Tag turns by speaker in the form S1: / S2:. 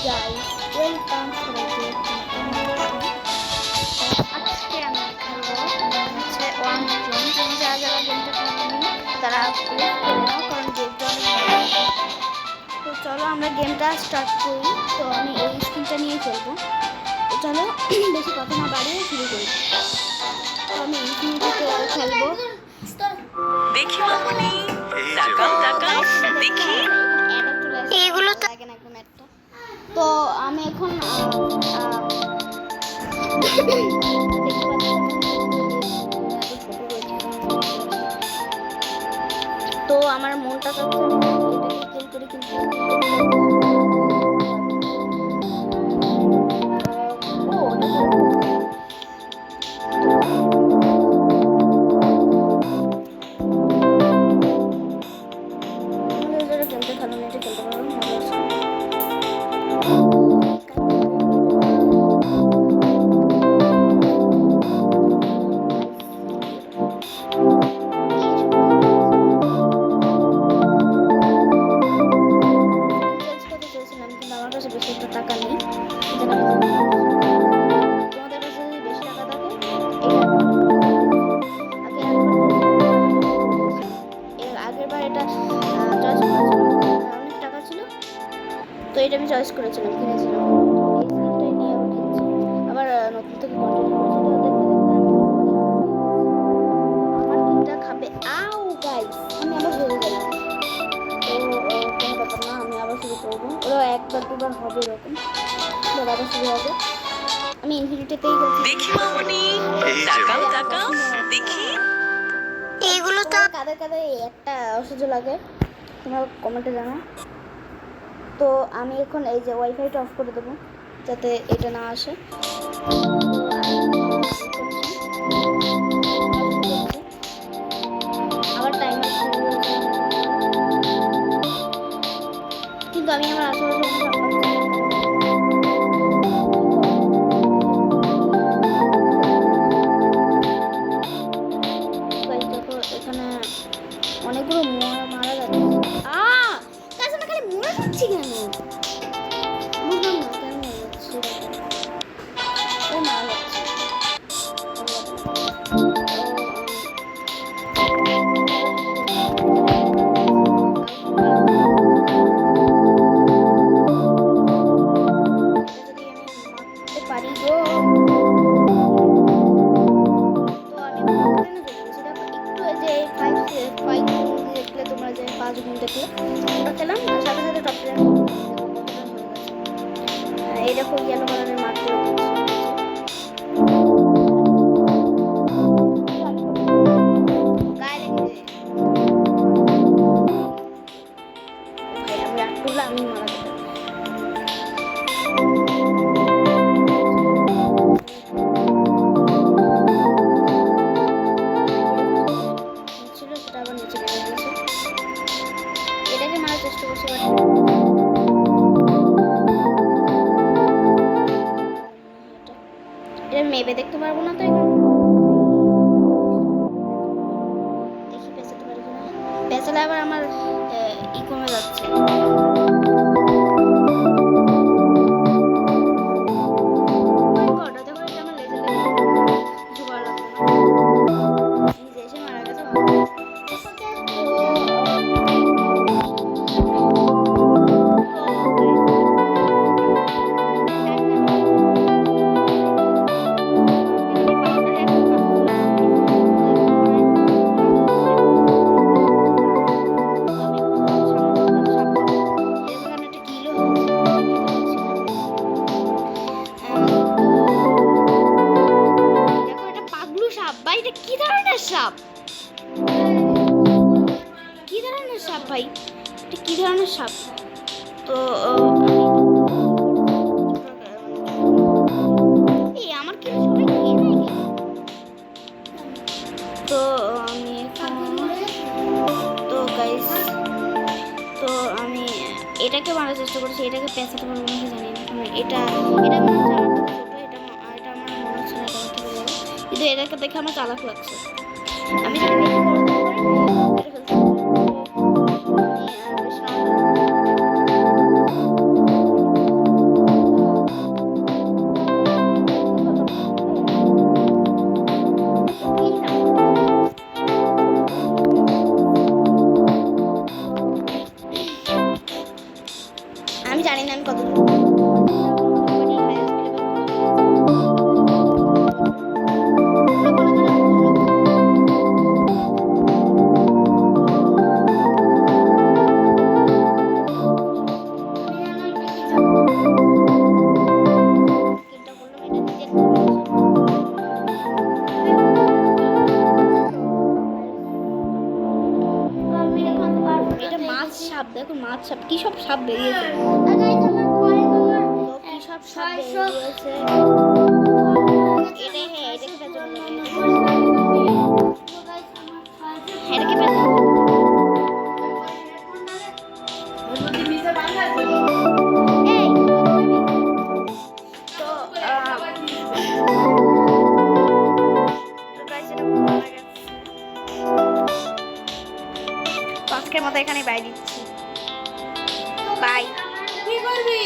S1: guys, welcome to the আজকে আমি খেলবো হচ্ছে ওয়ান জোন। যারা যারা গেমটা খেলেনি তারা প্লিজ খেলে নাও, কারণ গেমটা অনেক ভালো। তো চলো আমরা গেমটা স্টার্ট করি। তো আমি এই স্ক্রিনটা নিয়ে খেলবো। তো চলো বেশি কথা না বাড়িয়ে শুরু করি। তো আমি ইনফিনিটিতে খেলবো।
S2: দেখি মামনি, তাকাও তাকাও দেখি।
S1: এইগুলো তো লাগে না একদম একটা। তো আমি এখন তো আমার মনটা চাচ্ছে এটাকে কিল করে কিন্তু গেমটা খেলো না, এটা খেলতে পারো ভালো আছে। আমার কাছে বেশি একটা টাকা নেই। তোমাদের কাছে যদি বেশি টাকা থাকে আগের বার এটা চয়েস করেছিলাম, অনেক টাকা ছিল তো এটা আমি চয়েস করেছিলাম, কিনেছিলাম। এই স্ক্রিনটাই নিয়ে আবার কিনছি, আবার নতুন থেকে কন্টিনিউ করেছি। আমার কিনটা খাবে। আউ গাইস, আমি আবার হেরে গেলাম। তো কোনো ব্যাপার না, আমি আবার শুরু করবো। ওরা একবার দুবার হবে এরকম, আবার শুরু হবে। আমি ইনফিনিটিতেই গেছি।
S2: দেখি মামনি, তাকাও তাকাও দেখি।
S1: এইগুলো তো কাদের কাদের একটা অসহ্য লাগে তোমরা কমেন্টে জানাও। তো আমি এখন এই যে ওয়াইফাইটা অফ করে দেবো যাতে এটা না আসে। আবার টাইমার শুরু হয়ে যায়, কিন্তু আমি আমার আশেপাশে এখানে অনেকগুলো মারা যাচ্ছে। তাছাড়া খালি মরে যাচ্ছি কেন বুঝলাম না, কেন মরে যাচ্ছি মারা যাচ্ছে। যদি আমি মারতে পারি গো, তো আমি একটু যে 5 দেখলে তোমরা যে 5 গুণ দেখলে ওটা খেলাম, তার সাথে সাথে টপ টেন এই দেখো ইয়েলো কালারের মাঠ করে দিচ্ছি। গায়ে লেগে ভাই আমি রাগ করলে আমি মারা যেতাম। ছিল সেটা আবার নিচে নেমে গেছে। এটাকে মারার চেষ্টা করছি, বাট এটা মেপে দেখতে পারবো না। তো এখানে দেখি পেঁচাতে পারি কিনা। পেঁচালে আবার আমার ই কমে যাচ্ছে। নিজে এসে মারা গেছে। কি ধরনের সাপ, কি ধরনের সাপ ভাই, এটা কি ধরনের সাপ? তো এই আমার কি সবাই খেয়ে নেয় কেন? তো আমি তো গাইস, তো আমি এটাকে মারার চেষ্টা করছি। এটাকে পেঁচাতে পারবো নাকি জানি না, কারণ এটা এটা মনে হচ্ছে আমার থেকে ছোট। এটা আমার মনে হচ্ছে না এটা থেকে বড়, কিন্তু এটাকে দেখে আমার চালাক লাগছে। আমি যদি বেশি বড় আমি জানি না আমি কত এটা মাছ সাপ, দেখো মাছ সাপ, কি সব সাপ বেরিয়েছে, কি সব সাপ বেরিয়েছে। এটা হ্যাঁ, এটাকে পেঁচানো যাবে, এটাকে পেঁচানো এই তো guys, এটা ভালো লাগে। তো আজকের মতো এখানে বাই দিচ্ছি, বাই।
S3: কি করবি?